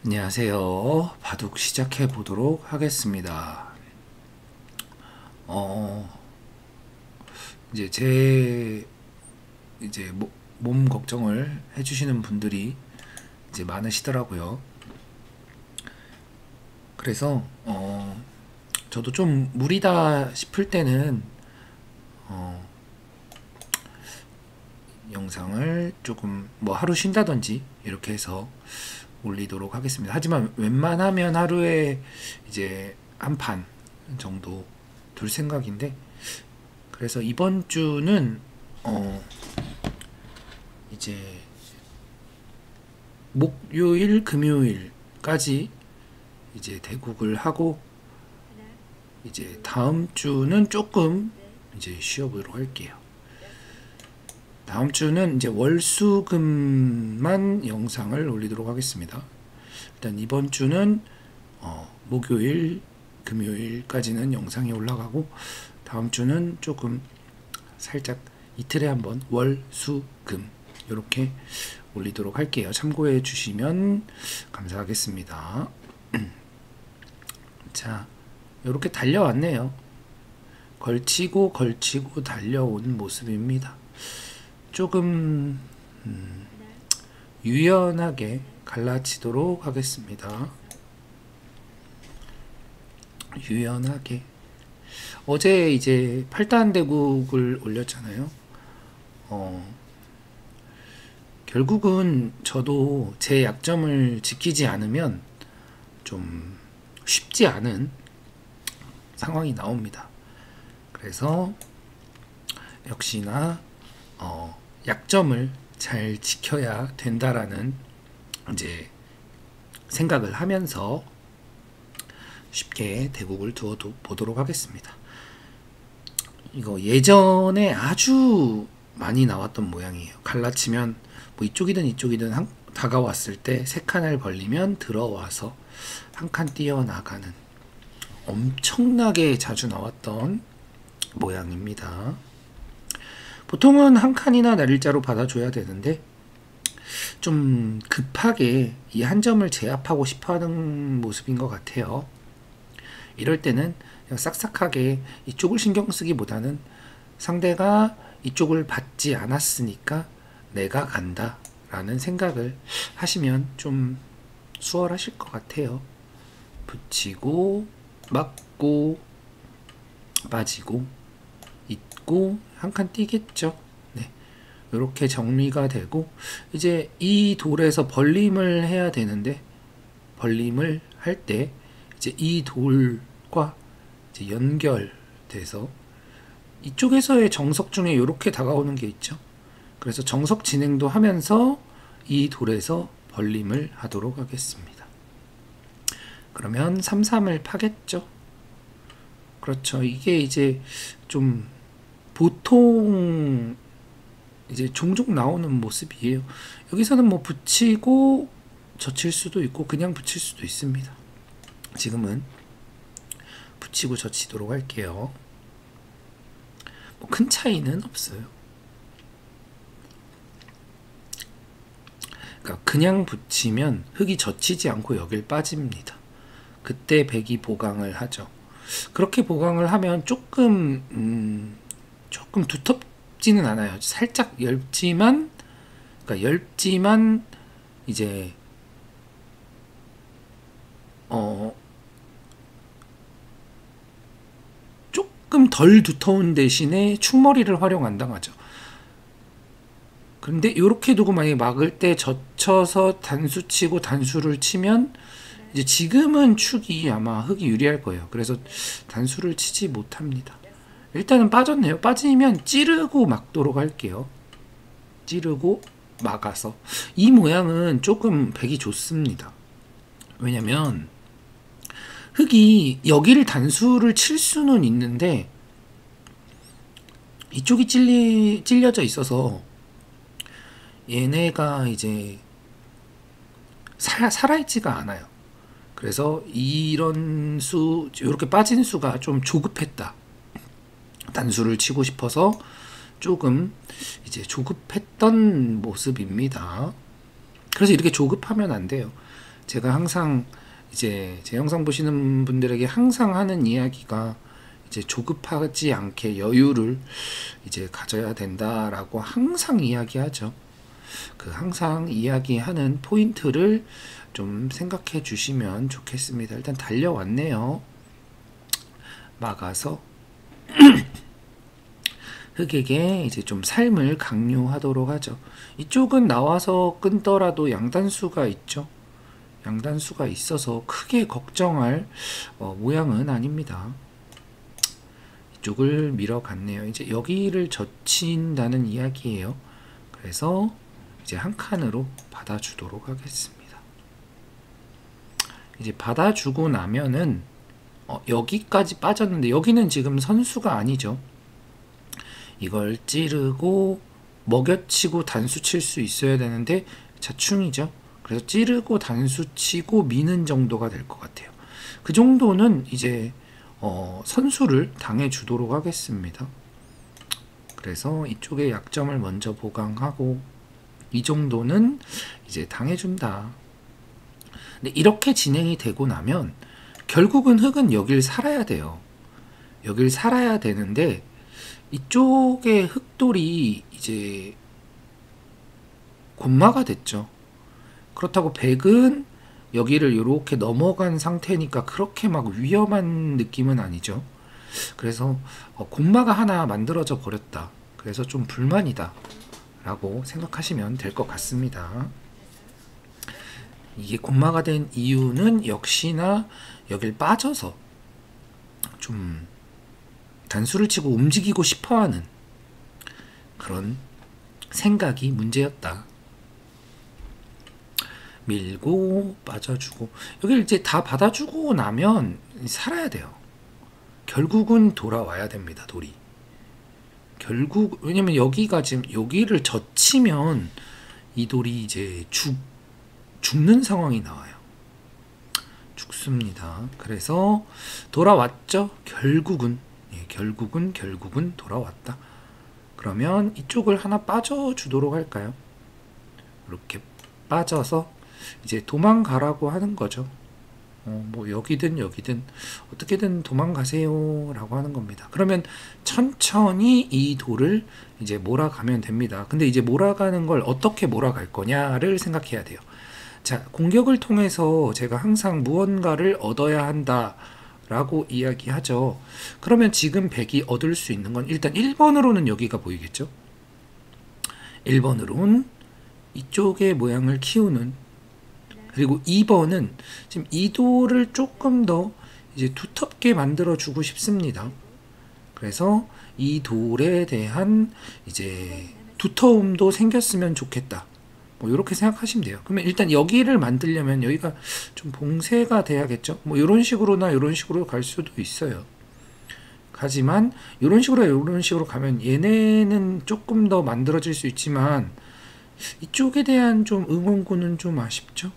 안녕하세요. 바둑 시작해 보도록 하겠습니다. 이제 제 이제 몸 걱정을 해주시는 분들이 이제 많으시더라고요. 그래서 저도 좀 무리다 싶을 때는 영상을 조금 뭐 하루 쉰다든지 이렇게 해서 올리도록 하겠습니다. 하지만 웬만하면 하루에 이제 한 판 정도 둘 생각인데, 그래서 이번 주는 이제 목요일 금요일까지 이제 대국을 하고, 이제 다음 주는 조금 이제 쉬어보도록 할게요. 다음 주는 이제 월수금만 영상을 올리도록 하겠습니다. 일단 이번 주는 목요일 금요일까지는 영상이 올라가고, 다음 주는 조금 살짝 이틀에 한번 월수금 이렇게 올리도록 할게요. 참고해 주시면 감사하겠습니다. 자, 이렇게 달려왔네요. 걸치고 달려온 모습입니다. 조금 유연하게 갈라치도록 하겠습니다. 유연하게. 어제 이제 8단 대국을 올렸잖아요. 결국은 저도 제 약점을 지키지 않으면 좀 쉽지 않은 상황이 나옵니다. 그래서 역시나 약점을 잘 지켜야 된다라는 이제 생각을 하면서 쉽게 대국을 두어 보도록 하겠습니다. 이거 예전에 아주 많이 나왔던 모양이에요. 갈라치면 뭐 이쪽이든 이쪽이든 다가왔을 때 세 칸을 벌리면 들어와서 한 칸 뛰어나가는 엄청나게 자주 나왔던 모양입니다. 보통은 한 칸이나 날일자로 받아줘야 되는데, 좀 급하게 이 한 점을 제압하고 싶어하는 모습인 것 같아요. 이럴 때는 그냥 싹싹하게 이쪽을 신경 쓰기보다는 상대가 이쪽을 받지 않았으니까 내가 간다 라는 생각을 하시면 좀 수월하실 것 같아요. 붙이고 맞고 빠지고 있고 한 칸 뛰겠죠. 네, 이렇게 정리가 되고, 이제 이 돌에서 벌림을 해야 되는데, 벌림을 할 때 이제 이 돌과 이제 연결돼서 이쪽에서의 정석 중에 이렇게 다가오는 게 있죠. 그래서 정석 진행도 하면서 이 돌에서 벌림을 하도록 하겠습니다. 그러면 3-3을 파겠죠. 그렇죠. 이게 이제 좀 보통 이제 종종 나오는 모습이에요. 여기서는 뭐 붙이고 젖힐 수도 있고 그냥 붙일 수도 있습니다. 지금은 붙이고 젖히도록 할게요. 뭐 큰 차이는 없어요. 그러니까 그냥 붙이면 흙이 젖히지 않고 여길 빠집니다. 그때 백이 보강을 하죠. 그렇게 보강을 하면 조금 두텁지는 않아요. 살짝 얇지만, 그러니까 얇지만 이제 조금 덜 두터운 대신에 충머리를 활용한다 하죠. 그런데 이렇게 두고 만약에 막을 때 젖혀서 단수 치고 단수를 치면, 이제 지금은 축이 아마 흙이 유리할 거예요. 그래서 단수를 치지 못합니다. 일단은 빠졌네요. 빠지면 찌르고 막도록 할게요. 찌르고 막아서. 이 모양은 조금 백이 좋습니다. 왜냐면 흙이 여기를 단수를 칠 수는 있는데 이쪽이 찔려져 있어서 얘네가 이제 살아있지가 않아요. 그래서 이런 수, 이렇게 빠진 수가 좀 조급했다. 단수를 치고 싶어서 조금 이제 조급했던 모습입니다. 그래서 이렇게 조급하면 안 돼요. 제가 항상 이제 제 영상 보시는 분들에게 항상 하는 이야기가 이제 조급하지 않게 여유를 이제 가져야 된다라고 항상 이야기하죠. 그 항상 이야기하는 포인트를 좀 생각해 주시면 좋겠습니다. 일단 달려왔네요. 막아서 흑에게 이제 좀 삶을 강요하도록 하죠. 이쪽은 나와서 끊더라도 양단수가 있죠. 양단수가 있어서 크게 걱정할 모양은 아닙니다. 이쪽을 밀어갔네요. 이제 여기를 젖힌다는 이야기예요. 그래서 이제 한 칸으로 받아주도록 하겠습니다. 이제 받아주고 나면은 여기까지 빠졌는데 여기는 지금 선수가 아니죠. 이걸 찌르고 먹여치고 단수 칠 수 있어야 되는데 자충이죠. 그래서 찌르고 단수 치고 미는 정도가 될 것 같아요. 그 정도는 이제 선수를 당해 주도록 하겠습니다. 그래서 이쪽에 약점을 먼저 보강하고 이 정도는 이제 당해준다. 근데 이렇게 진행이 되고 나면 결국은 흑은 여길 살아야 돼요. 여길 살아야 되는데 이쪽에 흑돌이 이제 곤마가 됐죠. 그렇다고 백은 여기를 이렇게 넘어간 상태니까 그렇게 막 위험한 느낌은 아니죠. 그래서 곤마가 하나 만들어져 버렸다. 그래서 좀 불만이다 라고 생각하시면 될 것 같습니다. 이게 곤마가 된 이유는 역시나 여길 빠져서 좀 단수를 치고 움직이고 싶어하는 그런 생각이 문제였다. 밀고 빠져주고 여기를 이제 다 받아주고 나면 살아야 돼요. 결국은 돌아와야 됩니다. 돌이 결국 왜냐면 여기가 지금 여기를 젖히면 이 돌이 이제 죽는 상황이 나와요. 죽습니다. 그래서 돌아왔죠. 결국은 결국은 돌아왔다. 그러면 이쪽을 하나 빠져주도록 할까요? 이렇게 빠져서 이제 도망가라고 하는 거죠. 뭐 여기든 어떻게든 도망가세요 라고 하는 겁니다. 그러면 천천히 이 돌을 이제 몰아가면 됩니다. 근데 이제 몰아가는 걸 어떻게 몰아갈 거냐를 생각해야 돼요. 자, 공격을 통해서 제가 항상 무언가를 얻어야 한다 라고 이야기하죠. 그러면 지금 백이 얻을 수 있는 건 일단 1번으로는 여기가 보이겠죠. 1번으로는 이쪽의 모양을 키우는, 그리고 2번은 지금 이 돌을 조금 더 이제 두텁게 만들어 주고 싶습니다. 그래서 이 돌에 대한 이제 두터움도 생겼으면 좋겠다. 뭐 이렇게 생각하시면 돼요. 그러면 일단 여기를 만들려면 여기가 좀 봉쇄가 돼야겠죠. 뭐 이런 식으로나 이런 식으로 갈 수도 있어요. 하지만 이런 식으로 가면 얘네는 조금 더 만들어질 수 있지만 이쪽에 대한 좀 응원구는 좀 아쉽죠.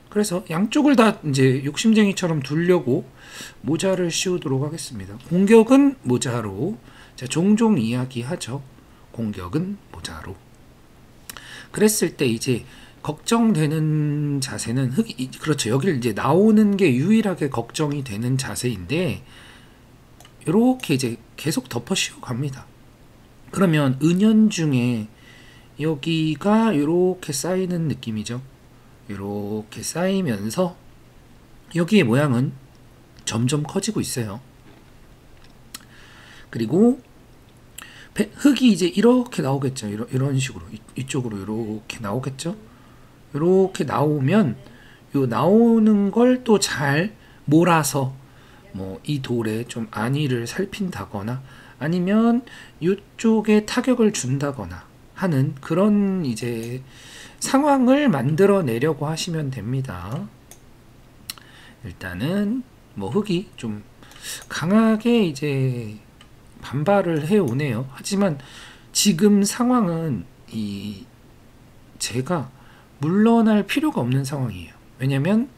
그래서 양쪽을 다 이제 욕심쟁이처럼 두려고 모자를 씌우도록 하겠습니다. 공격은 모자로, 자, 종종 이야기하죠. 공격은 모자로. 그랬을 때 이제 걱정되는 자세는 흑이, 그렇죠. 여기를 이제 나오는 게 유일하게 걱정이 되는 자세인데 이렇게 이제 계속 덮어 씌워 갑니다. 그러면 은연중에 여기가 이렇게 쌓이는 느낌이죠. 이렇게 쌓이면서 여기의 모양은 점점 커지고 있어요. 그리고 흙이 이제 이렇게 나오겠죠. 이런 식으로 이쪽으로 이렇게 나오겠죠. 이렇게 나오면 요 나오는 걸 또 잘 몰아서 뭐 이 돌에 좀 안위를 살핀다거나 아니면 이쪽에 타격을 준다거나 하는 그런 이제 상황을 만들어내려고 하시면 됩니다. 일단은 뭐 흙이 좀 강하게 이제 반발을 해오네요. 하지만 지금 상황은 제가 물러날 필요가 없는 상황이에요. 왜냐면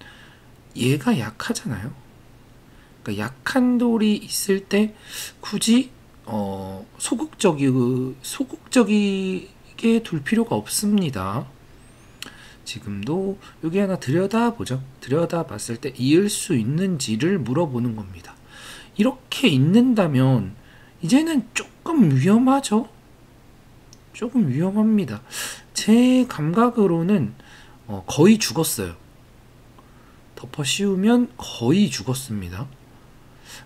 얘가 약하잖아요. 그러니까 약한 돌이 있을 때 굳이 소극적이게 둘 필요가 없습니다. 지금도 여기 하나 들여다보죠. 들여다봤을 때 이을 수 있는지를 물어보는 겁니다. 이렇게 있는다면 이제는 조금 위험하죠. 조금 위험합니다. 제 감각으로는 거의 죽었어요. 덮어 씌우면 거의 죽었습니다.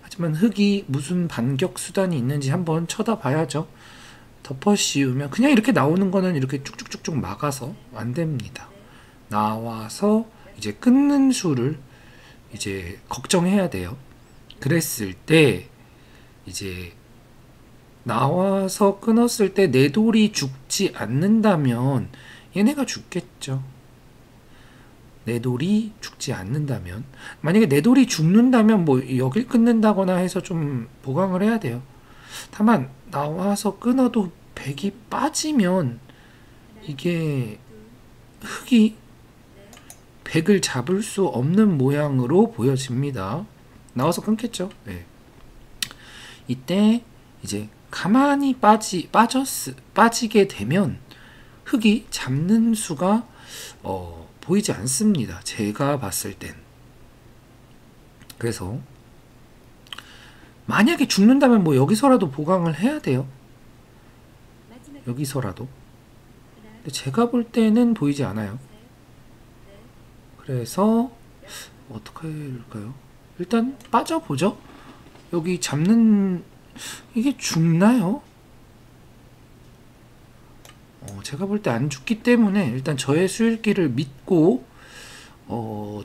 하지만 흙이 무슨 반격 수단이 있는지 한번 쳐다봐야죠. 덮어 씌우면 그냥 이렇게 나오는 거는 이렇게 쭉쭉쭉쭉 막아서 안 됩니다. 나와서 이제 끊는 수를 이제 걱정해야 돼요. 그랬을 때 이제 나와서 끊었을 때 내 돌이 죽지 않는다면 얘네가 죽겠죠. 내 돌이 죽지 않는다면, 만약에 내 돌이 죽는다면 뭐 여길 끊는다거나 해서 좀 보강을 해야 돼요. 다만 나와서 끊어도 백이 빠지면 이게 흙이 백을 잡을 수 없는 모양으로 보여집니다. 나와서 끊겠죠. 네. 이때 이제 가만히 빠지게 되면 흙이 잡는 수가 보이지 않습니다. 제가 봤을 땐. 그래서 만약에 죽는다면 뭐 여기서라도 보강을 해야 돼요. 여기서라도. 근데 제가 볼 때는 보이지 않아요. 그래서 어떻게 할까요? 일단 빠져보죠. 여기 잡는 이게 죽나요? 제가 볼 때 안 죽기 때문에 일단 저의 수일기를 믿고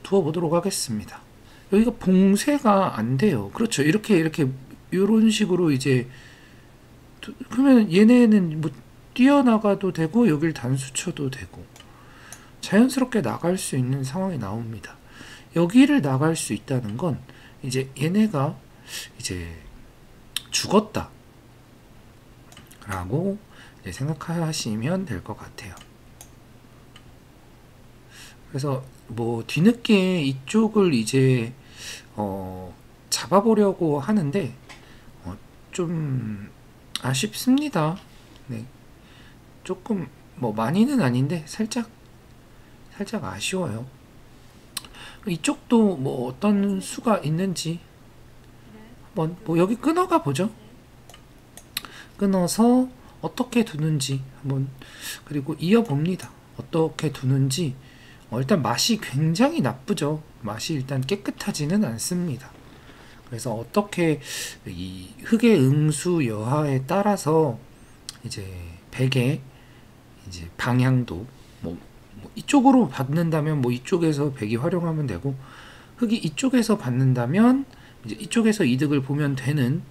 두어보도록 하겠습니다. 여기가 봉쇄가 안 돼요. 그렇죠. 이렇게 이런 식으로 이제 그러면 얘네는 뭐 뛰어나가도 되고 여길 단수 쳐도 되고 자연스럽게 나갈 수 있는 상황이 나옵니다. 여기를 나갈 수 있다는 건 이제 얘네가 이제 죽었다 라고 생각하시면 될 것 같아요. 그래서 뭐 뒤늦게 이쪽을 이제 잡아보려고 하는데 좀 아쉽습니다. 네. 조금 뭐 많이는 아닌데 살짝 아쉬워요. 이쪽도 뭐 어떤 수가 있는지 한번 뭐 여기 끊어가 보죠. 끊어서 어떻게 두는지 한번 그리고 이어봅니다. 어떻게 두는지 일단 맛이 굉장히 나쁘죠. 맛이 일단 깨끗하지는 않습니다. 그래서 어떻게 이 흙의 응수 여하에 따라서 이제 백의 이제 방향도 뭐 이쪽으로 받는다면 뭐 이쪽에서 백이 활용하면 되고 흙이 이쪽에서 받는다면 이제 이쪽에서 이득을 보면 되는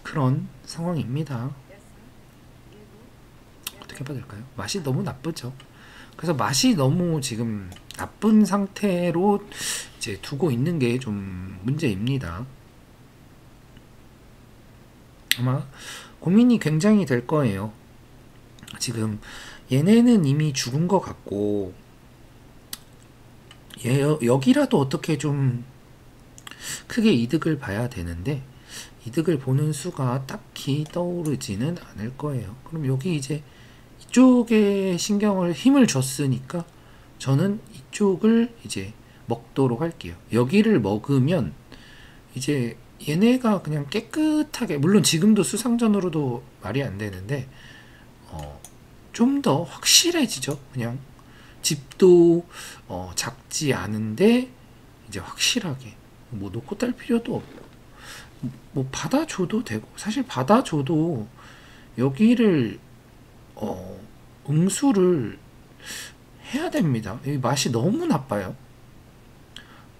그런 상황입니다. 어떻게 봐야 될까요? 맛이 너무 나쁘죠. 그래서 맛이 너무 지금 나쁜 상태로 이제 두고 있는 게 좀 문제입니다. 아마 고민이 굉장히 될 거예요. 지금 얘네는 이미 죽은 것 같고 여기라도 어떻게 좀 크게 이득을 봐야 되는데 이득을 보는 수가 딱히 떠오르지는 않을 거예요. 그럼 여기 이제 이쪽에 힘을 줬으니까 저는 이쪽을 이제 먹도록 할게요. 여기를 먹으면 이제 얘네가 그냥 깨끗하게, 물론 지금도 수상전으로도 말이 안 되는데 좀 더 확실해지죠. 그냥 집도 작지 않은데 이제 확실하게 뭐 놓고 딸 필요도 없고 뭐 받아줘도 되고, 사실 받아줘도 여기를 응수를 해야 됩니다. 이 맛이 너무 나빠요.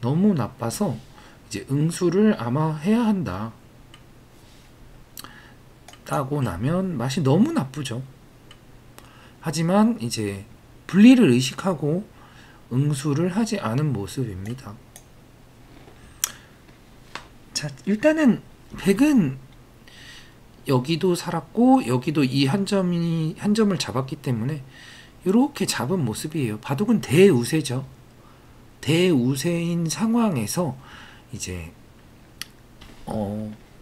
너무 나빠서 이제 응수를 아마 해야 한다. 따고 나면 맛이 너무 나쁘죠. 하지만 이제 분리를 의식하고 응수를 하지 않은 모습입니다. 자, 일단은 백은 여기도 살았고 여기도 이 한 점을 잡았기 때문에 이렇게 잡은 모습이에요. 바둑은 대우세죠. 대우세인 상황에서 이제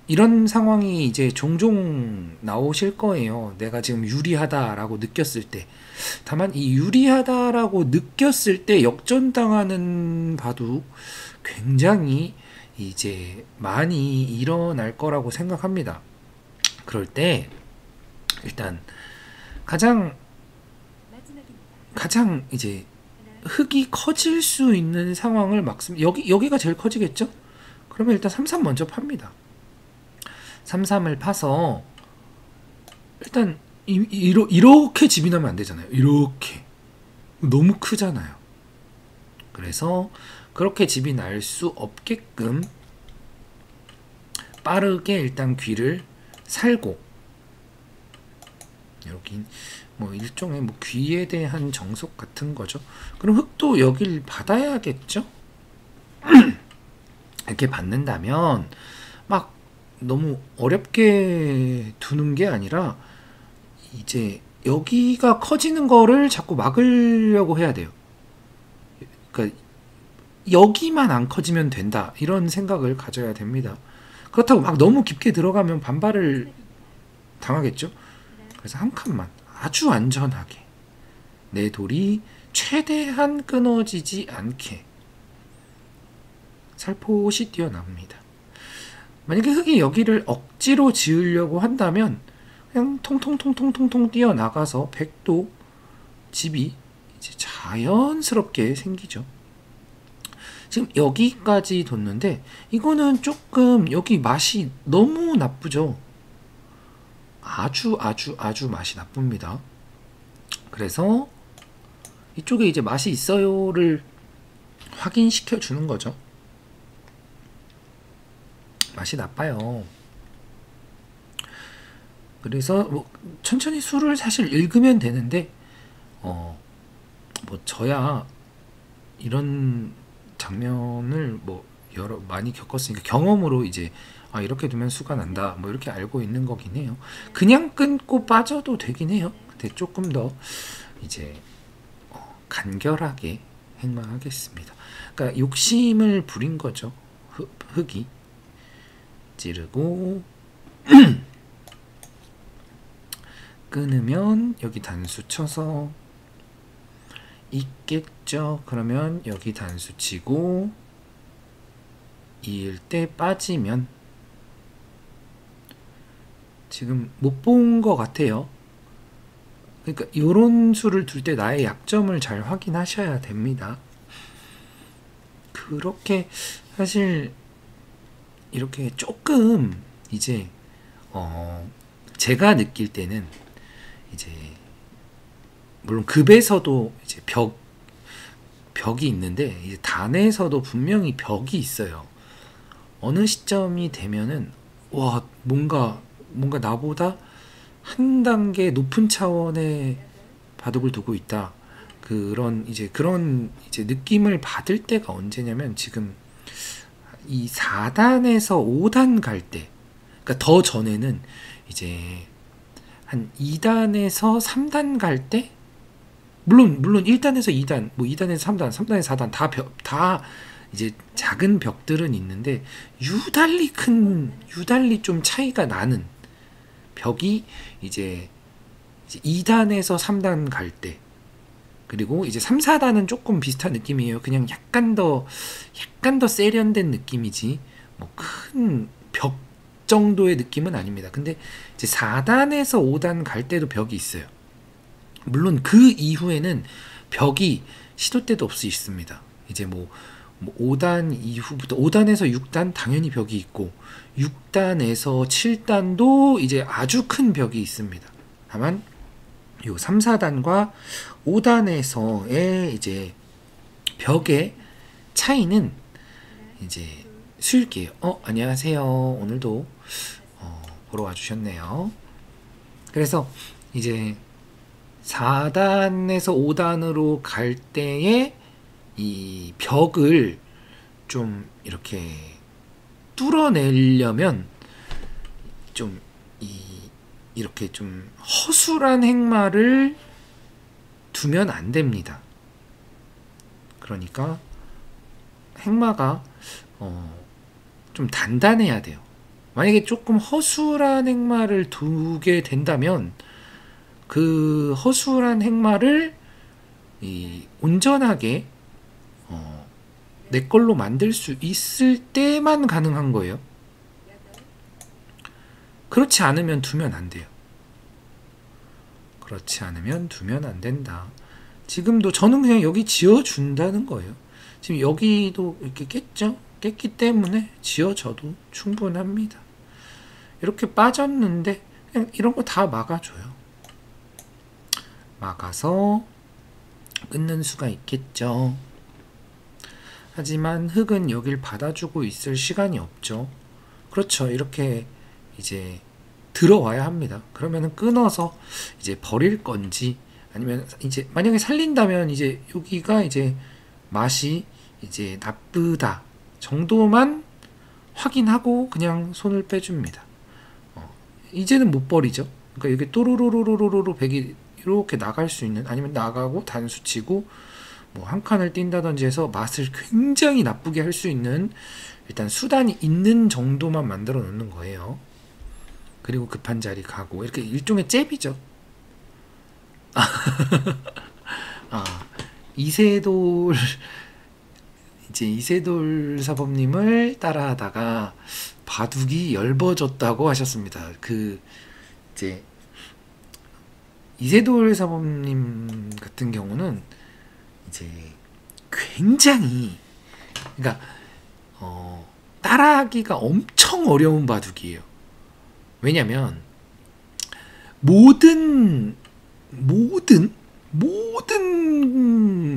이런 상황이 이제 종종 나오실 거예요. 내가 지금 유리하다라고 느꼈을 때. 다만 이 유리하다라고 느꼈을 때 역전당하는 바도 굉장히 이제 많이 일어날 거라고 생각합니다. 그럴 때 일단 가장 이제 흙이 커질 수 있는 상황을 여기가 제일 커지겠죠? 그러면 일단 3-3 먼저 팝니다. 3-3을 파서 일단 이렇게 집이 나면 안 되잖아요. 이렇게 너무 크잖아요. 그래서 그렇게 집이 날 수 없게끔 빠르게 일단 귀를 살고, 여기 뭐 일종의 뭐 귀에 대한 정석 같은 거죠. 그럼 흙도 여길 받아야겠죠? 이렇게 받는다면 막 너무 어렵게 두는 게 아니라 이제 여기가 커지는 거를 자꾸 막으려고 해야 돼요. 그러니까 여기만 안 커지면 된다, 이런 생각을 가져야 됩니다. 그렇다고 막 너무 깊게 들어가면 반발을 당하겠죠. 그래서 한 칸만 아주 안전하게 내 돌이 최대한 끊어지지 않게 살포시 뛰어납니다. 만약에 흙이 여기를 억지로 지으려고 한다면 그냥 통통통통통통 뛰어나가서 100도 집이 이제 자연스럽게 생기죠. 지금 여기까지 뒀는데 이거는 조금 여기 맛이 너무 나쁘죠. 아주 맛이 나쁩니다. 그래서 이쪽에 이제 맛이 있어요를 확인시켜 주는 거죠. 맛이 나빠요. 그래서 뭐 천천히 수를 사실 읽으면 되는데 뭐 저야 이런 장면을 뭐 많이 겪었으니까 경험으로 이제 이렇게 두면 수가 난다 뭐 이렇게 알고 있는 거긴 해요. 그냥 끊고 빠져도 되긴 해요. 근데 조금 더 이제 간결하게 행마하겠습니다. 그러니까 욕심을 부린 거죠. 흙이 찌르고 끊으면 여기 단수 쳐서 있겠죠. 그러면 여기 단수 치고 이을 때 빠지면 지금 못 본 것 같아요. 그러니까 이런 수를 둘 때 나의 약점을 잘 확인하셔야 됩니다. 그렇게 사실 이렇게 조금 이제 제가 느낄 때는 이제 물론 급에서도 이제 벽이 있는데 이제 단에서도 분명히 벽이 있어요. 어느 시점이 되면은 와 뭔가 나보다 한 단계 높은 차원의 바둑을 두고 있다. 그런 이제 느낌을 받을 때가 언제냐면 지금 이 4단에서 5단 갈 때, 그러니까 더 전에는 이제 한 2단에서 3단 갈 때, 물론 1단에서 2단, 뭐 2단에서 3단, 3단에서 4단 다 이제 작은 벽들은 있는데 유달리 좀 차이가 나는 벽이 이제 2단에서 3단 갈 때, 그리고 이제 3, 4단은 조금 비슷한 느낌이에요. 그냥 약간 더 세련된 느낌이지 뭐 큰 벽 정도의 느낌은 아닙니다. 근데 이제 4단에서 5단 갈 때도 벽이 있어요. 물론 그 이후에는 벽이 시도 때도 없이 있습니다. 이제 뭐 5단 이후부터 5단에서 6단 당연히 벽이 있고 6단에서 7단도 이제 아주 큰 벽이 있습니다. 다만 요 3, 4단과 5단에서의 이제 벽의 차이는 이제 수일기예요. 안녕하세요. 오늘도 보러 와주셨네요. 그래서 이제 4단에서 5단으로 갈 때에 이 벽을 좀 이렇게 뚫어내려면 좀 이렇게 좀 허술한 행마를 두면 안 됩니다. 그러니까 행마가 좀 단단해야 돼요. 만약에 조금 허술한 행마를 두게 된다면 그 허술한 행마를 온전하게 내 걸로 만들 수 있을 때만 가능한 거예요. 그렇지 않으면 두면 안 돼요. 그렇지 않으면 두면 안 된다. 지금도 저는 그냥 여기 지어준다는 거예요. 지금 여기도 이렇게 깼죠? 깼기 때문에 지어져도 충분합니다. 이렇게 빠졌는데 그냥 이런 거 다 막아줘요. 막아서 끊는 수가 있겠죠. 하지만 흙은 여길 받아주고 있을 시간이 없죠. 그렇죠. 이렇게 이제 들어와야 합니다. 그러면은 끊어서 이제 버릴 건지 아니면 이제 만약에 살린다면 이제 여기가 이제 맛이 이제 나쁘다 정도만 확인하고 그냥 손을 빼줍니다. 이제는 못 버리죠. 그러니까 여기 또로로로로로로 백이 이렇게 나갈 수 있는 아니면 나가고 단수 치고 뭐 한 칸을 띈다든지 해서 맛을 굉장히 나쁘게 할 수 있는 일단 수단이 있는 정도만 만들어 놓는 거예요. 그리고 급한 자리 가고 이렇게 일종의 잽이죠. 이세돌 이제 이세돌 사범님을 따라하다가 바둑이 엷어졌다고 하셨습니다. 그 이제 이세돌 사범님 같은 경우는 이제 굉장히 그러니까 따라하기가 엄청 어려운 바둑이에요. 왜냐면 모든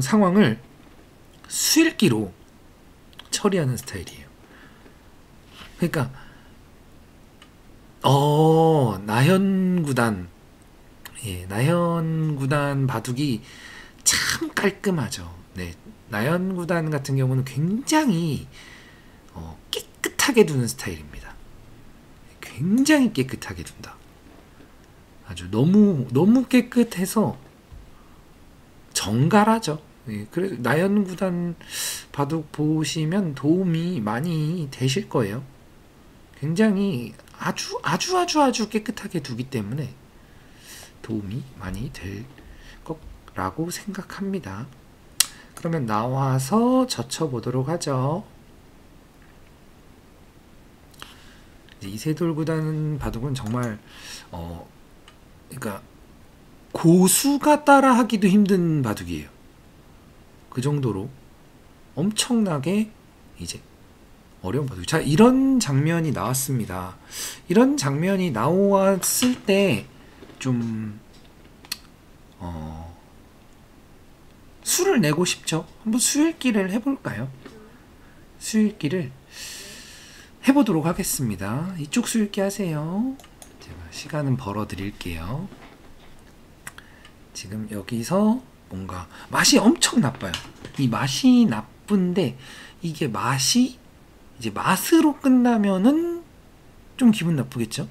상황을 수읽기로 처리하는 스타일이에요. 그러니까 나현구단 나현구단 바둑이 참 깔끔하죠. 네, 나현구단 같은 경우는 굉장히 깨끗하게 두는 스타일입니다. 굉장히 깨끗하게 둔다. 아주 너무 깨끗해서 정갈하죠. 예, 그래서 나연구단 바둑 보시면 도움이 많이 되실 거예요. 굉장히 아주 깨끗하게 두기 때문에 도움이 많이 될 거라고 생각합니다. 그러면 나와서 젖혀보도록 하죠. 이세돌 구단 바둑은 정말 그러니까 고수가 따라하기도 힘든 바둑이에요. 그 정도로 엄청나게 이제 어려운 바둑. 자, 이런 장면이 나왔습니다. 이런 장면이 나왔을 때 좀 수를 내고 싶죠. 한번 수읽기를 해볼까요? 수읽기를 해보도록 하겠습니다. 이쪽 수읽기 하세요. 제가 시간은 벌어 드릴게요. 지금 여기서 뭔가 맛이 엄청 나빠요. 이 맛이 나쁜데 이게 맛이 이제 맛으로 끝나면은 좀 기분 나쁘겠죠?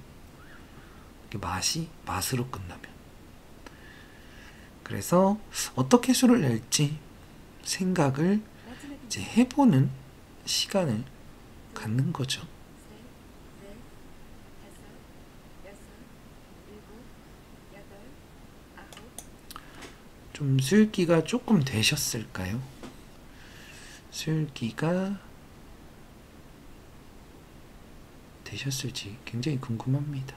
맛이 맛으로 끝나면. 그래서 어떻게 수를 낼지 생각을 이제 해보는 시간을 갖는 거죠. 좀 수읽기가 조금 되셨을까요? 수읽기가 되셨을지 굉장히 궁금합니다.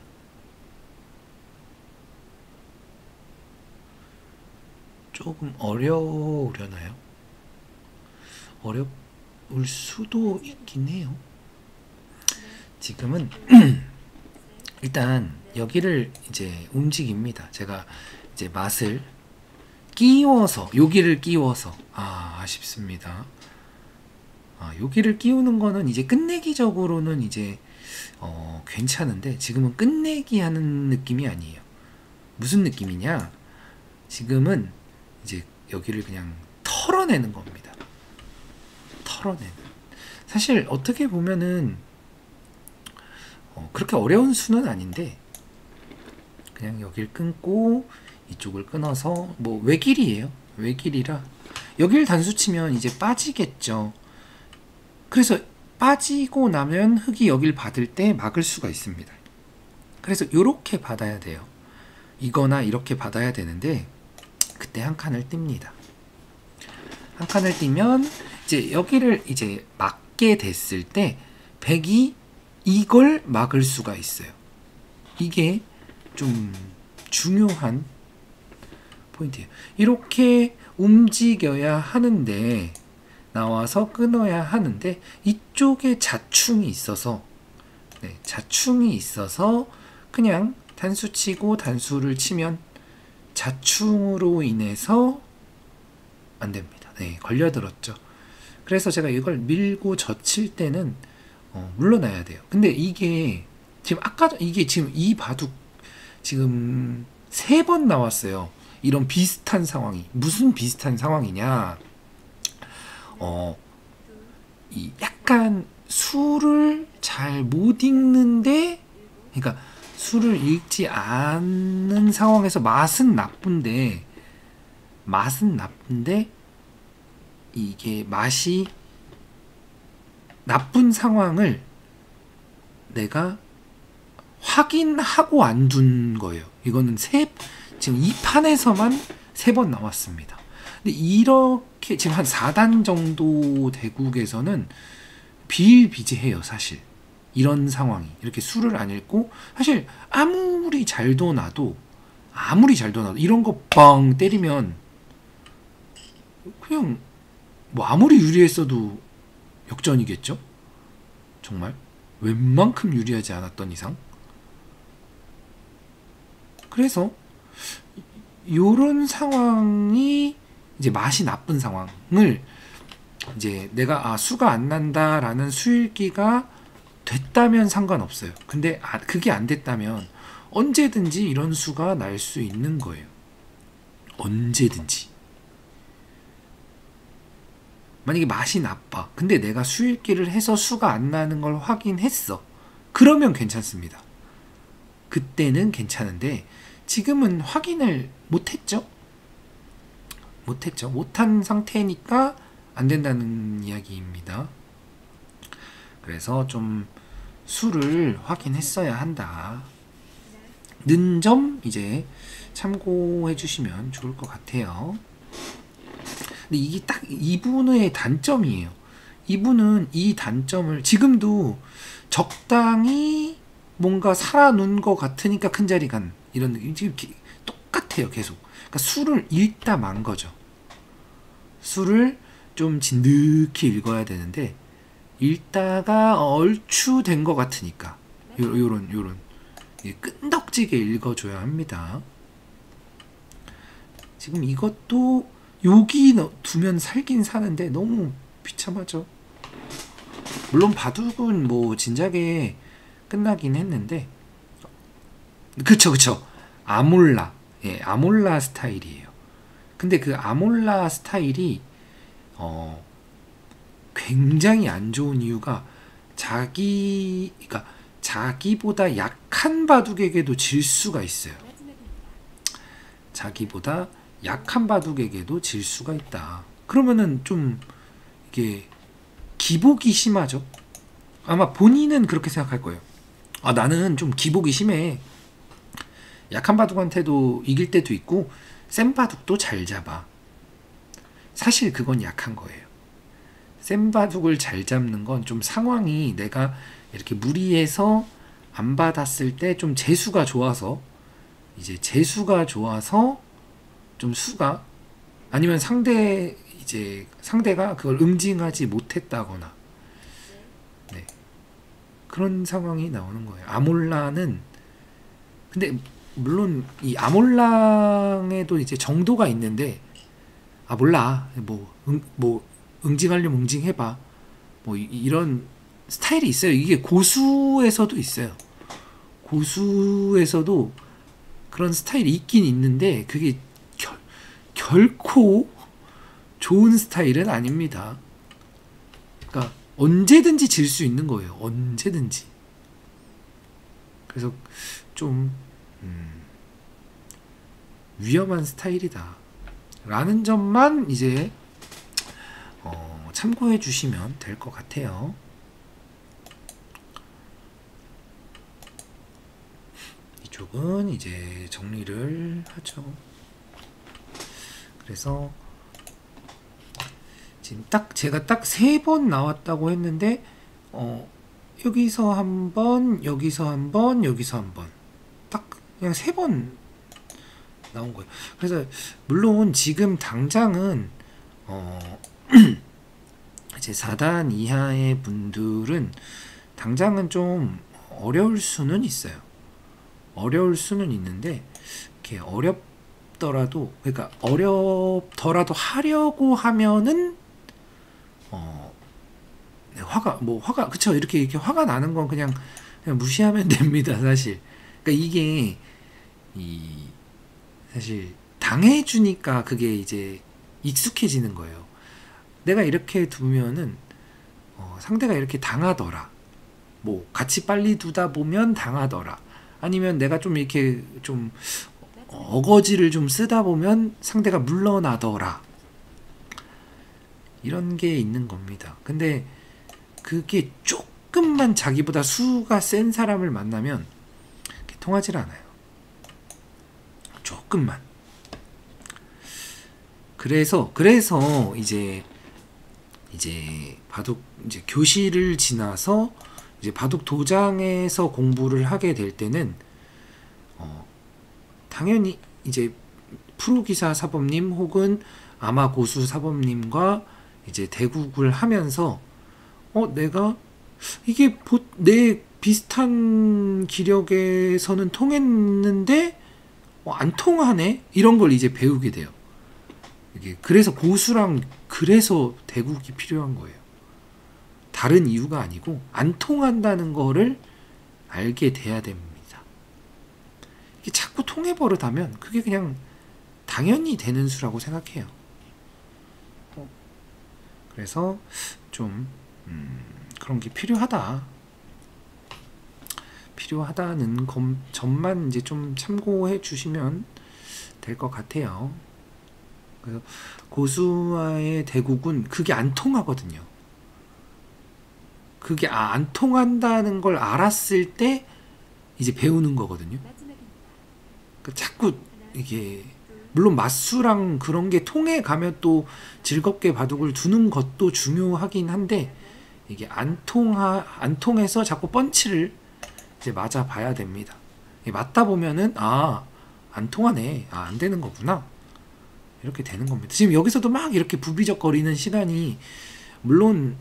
조금 어려우려나요? 어려울 수도 있긴 해요. 지금은 일단 여기를 이제 움직입니다. 제가 이제 맛을 끼워서 여기를 끼워서 아쉽습니다. 여기를 끼우는 거는 이제 끝내기적으로는 이제 괜찮은데 지금은 끝내기 하는 느낌이 아니에요. 무슨 느낌이냐? 지금은 이제 여기를 그냥 털어내는 겁니다. 털어내는. 사실 어떻게 보면은 그렇게 어려운 수는 아닌데 그냥 여기를 끊고 이쪽을 끊어서 뭐 외길이에요. 외길이라 여기를 단수 치면 이제 빠지겠죠. 그래서 빠지고 나면 흙이 여길 받을 때 막을 수가 있습니다. 그래서 이렇게 받아야 돼요. 이거나 이렇게 받아야 되는데 그때 한 칸을 띱니다. 한 칸을 띄면 이제 여기를 이제 막게 됐을 때 백이 이걸 막을 수가 있어요. 이게 좀 중요한 포인트예요. 이렇게 움직여야 하는데 나와서 끊어야 하는데 이쪽에 자충이 있어서 자충이 있어서 그냥 단수 치고 단수를 치면 자충으로 인해서 안 됩니다. 걸려들었죠. 그래서 제가 이걸 밀고 젖힐 때는 물러나야 돼요. 근데 이게 지금 이게 지금 이 바둑 지금 3번 나왔어요. 이런 비슷한 상황이. 무슨 비슷한 상황이냐? 이 약간 수를 잘 못 읽는데, 그러니까 수를 읽지 않는 상황에서 맛은 나쁜데 이게 맛이 나쁜 상황을 내가 확인하고 안 둔 거예요. 이거는 지금 이 판에서만 3번 나왔습니다. 근데 이렇게 지금 한 4단 정도 대국에서는 비일비재해요, 사실. 이런 상황이. 이렇게 수를 안 읽고, 사실 아무리 잘도 나도 이런 거 뻥 때리면 그냥 뭐 아무리 유리했어도 역전이겠죠? 정말? 웬만큼 유리하지 않았던 이상? 그래서 요런 상황이 이제 맛이 나쁜 상황을 이제 내가 수가 안 난다라는 수읽기가 됐다면 상관없어요. 근데 그게 안 됐다면 언제든지 이런 수가 날 수 있는 거예요. 언제든지. 만약에 맛이 나빠. 근데 내가 수읽기를 해서 수가 안 나는 걸 확인했어. 그러면 괜찮습니다. 그때는 괜찮은데 지금은 확인을 못했죠. 못한 상태니까 안 된다는 이야기입니다. 그래서 좀 수를 확인했어야 한다. 는 점 이제 참고해 주시면 좋을 것 같아요. 근데 이게 딱 이분의 단점이에요. 이분은 이 단점을 지금도 적당히 뭔가 살아놓은 것 같으니까 큰 자리 간 이런 느낌. 지금 똑같아요, 계속. 그러니까 수를 읽다 만 거죠. 수를 좀 진득히 읽어야 되는데 읽다가 얼추 된 것 같으니까 요런 끈덕지게 읽어줘야 합니다. 지금 이것도 여기 두면 살긴 사는데 너무 비참하죠. 물론 바둑은 뭐 진작에 끝나긴 했는데 그쵸 아몰라 아몰라 스타일이에요. 근데 그 아몰라 스타일이 굉장히 안 좋은 이유가 그러니까 자기보다 약한 바둑에게도 질 수가 있어요. 자기보다 약한 바둑에게도 질 수가 있다. 그러면은 좀 이게 기복이 심하죠. 아마 본인은 그렇게 생각할 거예요. 나는 좀 기복이 심해. 약한 바둑한테도 이길 때도 있고 센 바둑도 잘 잡아. 사실 그건 약한 거예요. 센 바둑을 잘 잡는 건 좀 상황이 내가 이렇게 무리해서 안 받았을 때 좀 재수가 좋아서 좀 수가 아니면 상대가 그걸 응징하지 못했다거나 그런 상황이 나오는 거예요. 아몰라는 근데 물론 이 아몰랑에도 이제 정도가 있는데 몰라 뭐 응징하려면 응징해봐 뭐 이런 스타일이 있어요. 이게 고수에서도 있어요. 고수에서도 그런 스타일이 있긴 있는데 그게 결코 좋은 스타일은 아닙니다. 그러니까 언제든지 질 수 있는 거예요. 언제든지. 그래서 좀 위험한 스타일이다 라는 점만 이제 참고해 주시면 될 것 같아요. 바둑은 이제 정리를 하죠. 그래서 지금 딱 제가 딱 3번 나왔다고 했는데 여기서 한 번, 여기서 한 번, 여기서 한 번, 딱 그냥 3번 나온 거예요. 그래서 물론 지금 당장은 이제 4단 이하의 분들은 당장은 좀 어려울 수는 있어요. 어려울 수는 있는데 이렇게 어렵더라도, 그러니까 어렵더라도 하려고 하면은 네, 화가 그쵸, 이렇게 화가 나는 건 그냥 무시하면 됩니다, 사실. 그러니까 이게 사실 당해주니까 그게 이제 익숙해지는 거예요. 내가 이렇게 두면은 상대가 이렇게 당하더라, 뭐 같이 빨리 두다 보면 당하더라, 아니면 내가 좀 이렇게 좀 어거지를 좀 쓰다 보면 상대가 물러나더라, 이런 게 있는 겁니다. 근데 그게 조금만 자기보다 수가 센 사람을 만나면 통하질 않아요. 조금만. 그래서 이제 바둑 이제 교실을 지나서 이제 바둑 도장에서 공부를 하게 될 때는 당연히 이제 프로기사 사범님 혹은 아마 고수 사범님과 이제 대국을 하면서 내가 이게 내 비슷한 기력에서는 통했는데 안 통하네, 이런 걸 이제 배우게 돼요. 이게 그래서 고수랑 그래서 대국이 필요한 거예요. 다른 이유가 아니고 안 통한다는 거를 알게 돼야 됩니다. 이게 자꾸 통해 버릇하면 그게 그냥 당연히 되는 수라고 생각해요. 그래서 좀 그런 게 필요하다는 점만 이제 좀 참고해 주시면 될 것 같아요. 그래서 고수와의 대국은 그게 안 통하거든요. 그게 안 통한다는 걸 알았을 때 이제 배우는 거거든요. 그러니까 자꾸 이게 물론 맞수랑 그런 게 통해 가면 또 즐겁게 바둑을 두는 것도 중요하긴 한데, 이게 안 통해서 자꾸 펀치를 이제 맞아 봐야 됩니다. 맞다 보면은 안 통하네, 안 되는 거구나, 이렇게 되는 겁니다. 지금 여기서도 막 이렇게 부비적거리는 시간이, 물론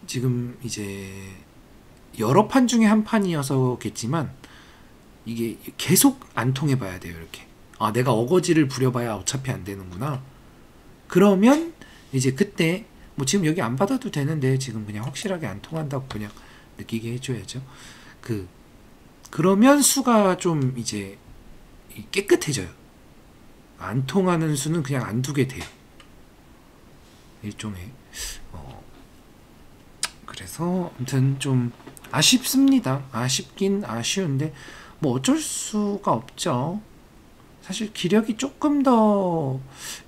지금 이제 여러 판 중에 한 판이어서겠지만 이게 계속 안 통해 봐야 돼요. 이렇게 내가 어거지를 부려봐야 어차피 안 되는구나, 그러면 이제 그때 뭐 지금 여기 안 받아도 되는데 지금 그냥 확실하게 안 통한다고 그냥 느끼게 해줘야죠. 그러면 수가 좀 이제 깨끗해져요. 안 통하는 수는 그냥 안 두게 돼요. 일종의 그래서 아무튼 좀 아쉽습니다. 아쉽긴 아쉬운데 뭐 어쩔 수가 없죠. 사실 기력이 조금 더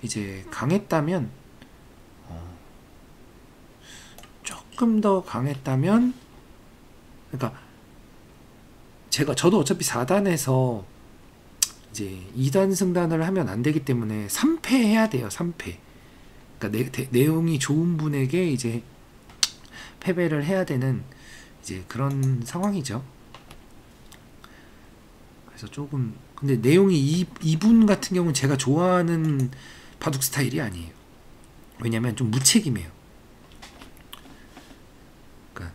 이제 강했다면 그러니까 저도 어차피 4단에서 이제 2단 승단을 하면 안 되기 때문에 3패 해야 돼요. 3패. 그러니까 내용이 좋은 분에게 이제 패배를 해야 되는 이제 그런 상황이죠. 그래서 조금, 근데 내용이 이분 같은 경우는 제가 좋아하는 바둑 스타일이 아니에요. 왜냐면 좀 무책임해요. 그러니까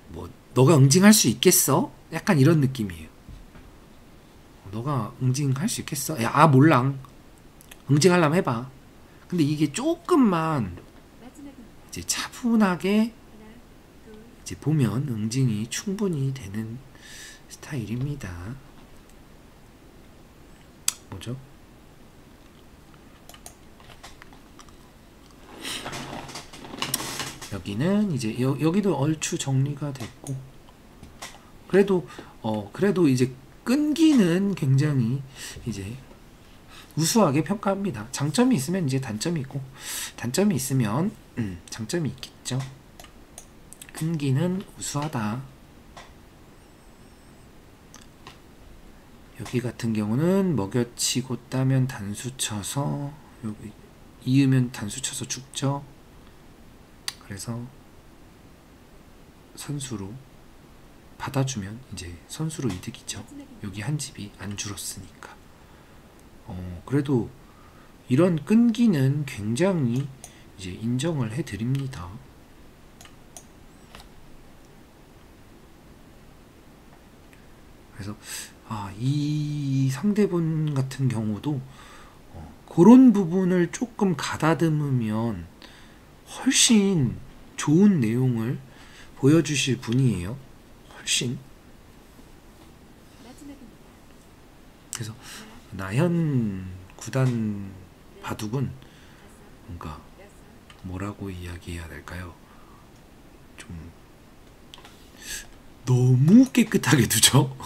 뭐 너가 응징할 수 있겠어? 약간 이런 느낌이에요. 너가 응징할 수 있겠어? 야, 몰랑 응징하려면 해봐. 근데 이게 조금만 이제 차분하게 이제 보면 응징이 충분히 되는 스타일입니다. 뭐죠? 여기는 이제 여기도 얼추 정리가 됐고, 그래도 이제 끈기는 굉장히 이제 우수하게 평가합니다. 장점이 있으면 이제 단점이 있고, 단점이 있으면 장점이 있겠죠. 끈기는 우수하다. 여기 같은 경우는 먹여치고 따면 단수 쳐서 여기 이으면 단수 쳐서 죽죠. 그래서 선수로 받아주면 이제 선수로 이득이죠. 여기 한 집이 안 줄었으니까. 그래도 이런 끈기는 굉장히 이제 인정을 해드립니다. 그래서 이 상대분 같은 경우도 그런 부분을 조금 가다듬으면 훨씬 좋은 내용을 보여주실 분이에요. 훨씬. 그래서 나현 구단 바둑은 뭔가 뭐라고 이야기해야 될까요? 좀 너무 깨끗하게 두죠.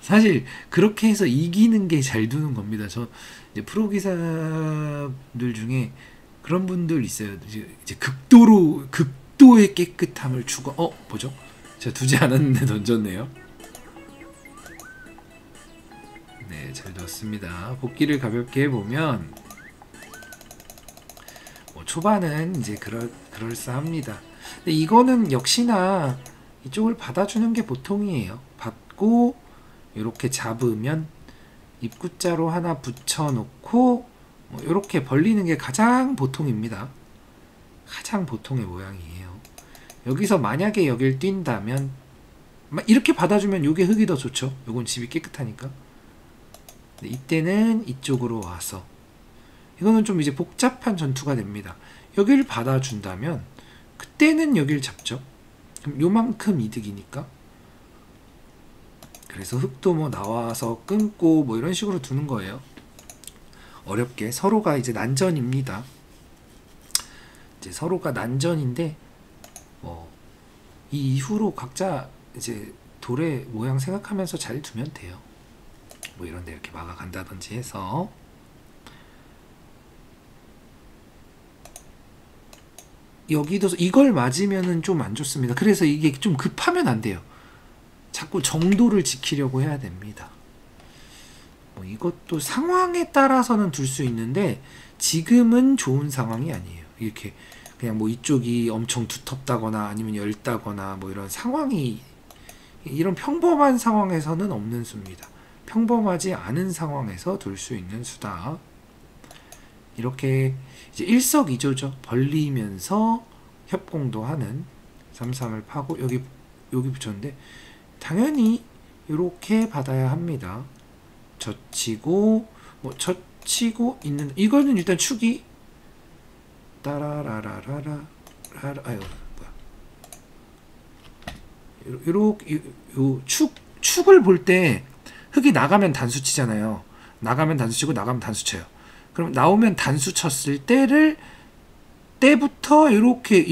사실 그렇게 해서 이기는 게 잘 두는 겁니다. 저 이제 프로 기사들 중에 그런 분들 있어요. 이제 극도의 깨끗함을 추구. 뭐죠? 제가 두지 않았는데 던졌네요. 네, 잘 넣었습니다. 복귀를 가볍게 해보면 초반은 이제 그럴싸합니다. 근데 이거는 역시나 이쪽을 받아주는 게 보통이에요. 받고 이렇게 잡으면 입구자로 하나 붙여놓고 이렇게 벌리는 게 가장 보통입니다. 가장 보통의 모양이에요. 여기서 만약에 여길 뛴다면 이렇게 받아주면 이게 흙이 더 좋죠. 요건 집이 깨끗하니까. 이때는 이쪽으로 와서 이거는 좀 이제 복잡한 전투가 됩니다. 여기를 받아준다면 그때는 여기를 잡죠. 그럼 요만큼 이득이니까. 그래서 흙도 뭐 나와서 끊고 뭐 이런 식으로 두는 거예요. 어렵게 서로가 이제 난전입니다. 이제 서로가 난전인데 이 이후로 각자 이제 돌의 모양 생각하면서 잘 두면 돼요. 뭐 이런데 이렇게 막아간다든지 해서 여기도 이걸 맞으면은 좀 안 좋습니다. 그래서 이게 좀 급하면 안 돼요. 자꾸 정도를 지키려고 해야 됩니다. 이것도 상황에 따라서는 둘 수 있는데 지금은 좋은 상황이 아니에요. 이렇게 그냥 뭐 이쪽이 엄청 두텁다거나 아니면 얇다거나 뭐 이런 상황이 이런 평범한 상황에서는 없는 수입니다. 평범하지 않은 상황에서 둘 수 있는 수다. 이렇게 이제 일석이조죠. 벌리면서 협공도 하는 3-3을 파고 여기 붙였는데 당연히 이렇게 받아야 합니다. 젖히고 젖히고 있는 이거는 일단 축이 따라라라라라 아유 뭐야 요렇게 요 축을 볼 때 흙이 나가면 단수 치잖아요. 나가면 단수 치고 나가면 단수 쳐요. 그럼 나오면 단수 쳤을 때부터 이렇게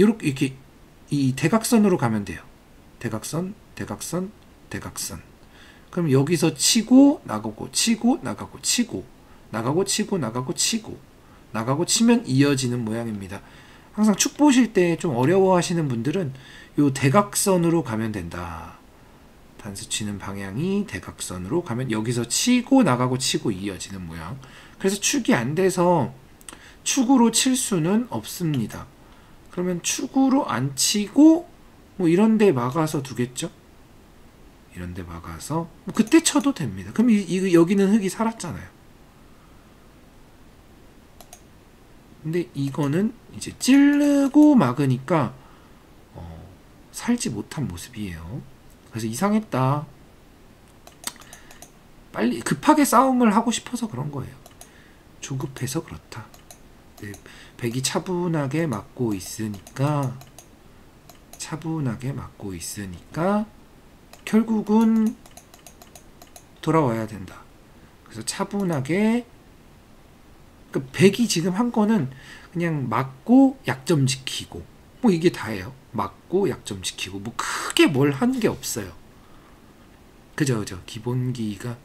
이 대각선으로 가면 돼요. 대각선. 그럼 여기서 치고 나가고 치고 나가고 치고 나가고 치고 나가고 치고 나가고 치면 이어지는 모양입니다. 항상 축 보실 때 좀 어려워하시는 분들은 요 대각선으로 가면 된다. 단수 치는 방향이 대각선으로 가면 여기서 치고 나가고 치고 이어지는 모양. 그래서 축이 안 돼서 축으로 칠 수는 없습니다. 그러면 축으로 안 치고 뭐 이런 데 막아서 두겠죠? 이런 데 막아서 뭐 그때 쳐도 됩니다. 그럼 여기는 흙이 살았잖아요. 근데 이거는 이제 찌르고 막으니까 살지 못한 모습이에요. 그래서 이상했다. 빨리 급하게 싸움을 하고 싶어서 그런 거예요. 조급해서 그렇다. 백이 차분하게 맞고 있으니까 결국은 돌아와야 된다. 그래서 차분하게 백이 지금 한 거는 그냥 맞고 약점 지키고 뭐 이게 다예요. 맞고 약점 지키고 뭐 크게 뭘 한 게 없어요. 그죠. 기본기가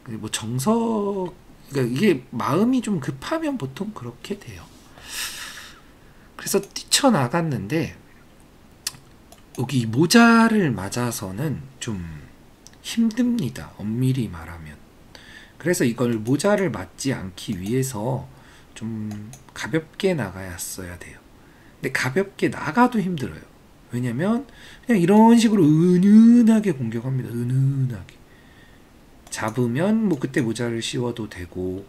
뭐 정석 그러니까 이게 마음이 좀 급하면 보통 그렇게 돼요. 그래서 뛰쳐나갔는데 여기 모자를 맞아서는 좀 힘듭니다. 엄밀히 말하면. 그래서 이걸 모자를 맞지 않기 위해서 좀 가볍게 나가야 돼요. 근데 가볍게 나가도 힘들어요. 왜냐면 그냥 이런 식으로 은은하게 공격합니다. 은은하게. 잡으면 뭐 그때 모자를 씌워도 되고,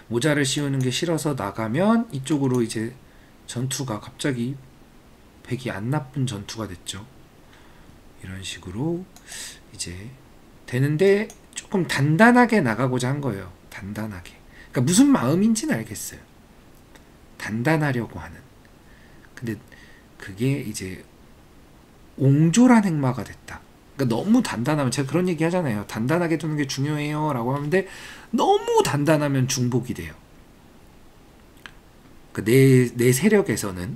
모자를 씌우는 게 싫어서 나가면 이쪽으로 이제 전투가 갑자기 백이 안 나쁜 전투가 됐죠. 이런 식으로 이제 되는데 조금 단단하게 나가고자 한 거예요. 단단하게. 그러니까 무슨 마음인지는 알겠어요. 단단하려고 하는. 근데 그게 이제 옹졸한 행마가 됐다. 그러니까 너무 단단하면, 제가 그런 얘기 하잖아요. 단단하게 두는 게 중요해요 라고 하는데 너무 단단하면 중복이 돼요. 그러니까 내 세력에서는.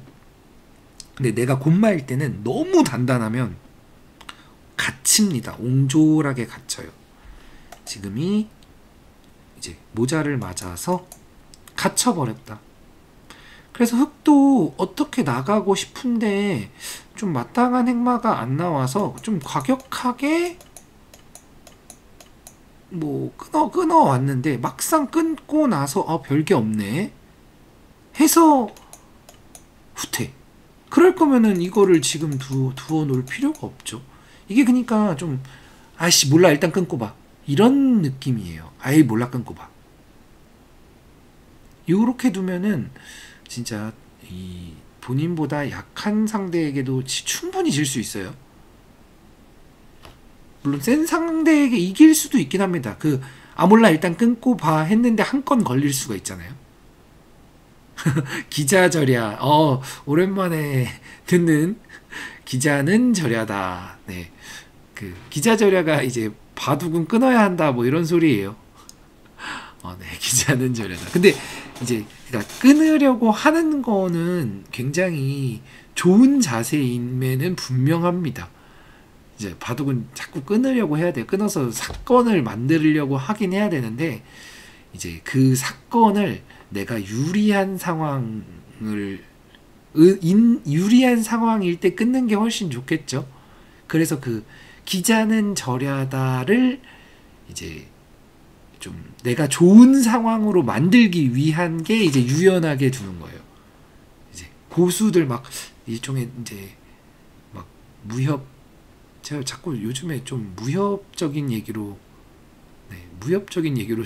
근데 내가 곤마일 때는 너무 단단하면 갇힙니다. 옹졸하게 갇혀요. 지금이 이제 모자를 맞아서 갇혀버렸다. 그래서 흑도 어떻게 나가고 싶은데 좀 마땅한 행마가 안 나와서 좀 과격하게 뭐 끊어 왔는데, 막상 끊고 나서 별게 없네 해서 후퇴. 그럴 거면은 이거를 지금 두어 놓을 필요가 없죠. 이게 그러니까 좀 아이씨 몰라 일단 끊고 봐 이런 느낌이에요. 아이 몰라 끊고 봐. 요렇게 두면은 진짜 이 본인보다 약한 상대에게도 충분히 질 수 있어요. 물론 센 상대에게 이길 수도 있긴 합니다. 몰라 일단 끊고 봐 했는데 한 건 걸릴 수가 있잖아요. 기자절야. 오랜만에 듣는 기자는 절야다. 네. 기자절야가 이제 바둑은 끊어야 한다 뭐 이런 소리예요. 네. 기자는 절야다. 근데 이제 그러니까 끊으려고 하는 거는 굉장히 좋은 자세임에는 분명합니다. 이제 바둑은 자꾸 끊으려고 해야 돼요. 끊어서 사건을 만들려고 하긴 해야 되는데, 이제 그 사건을 내가 유리한 상황일 때 끊는 게 훨씬 좋겠죠. 그래서 기자는 절야다를 이제 좀 내가 좋은 상황으로 만들기 위한 게 이제 유연하게 두는 거예요. 이제 고수들 막 일종의 이제 막 제가 자꾸 요즘에 좀 무협적인 얘기로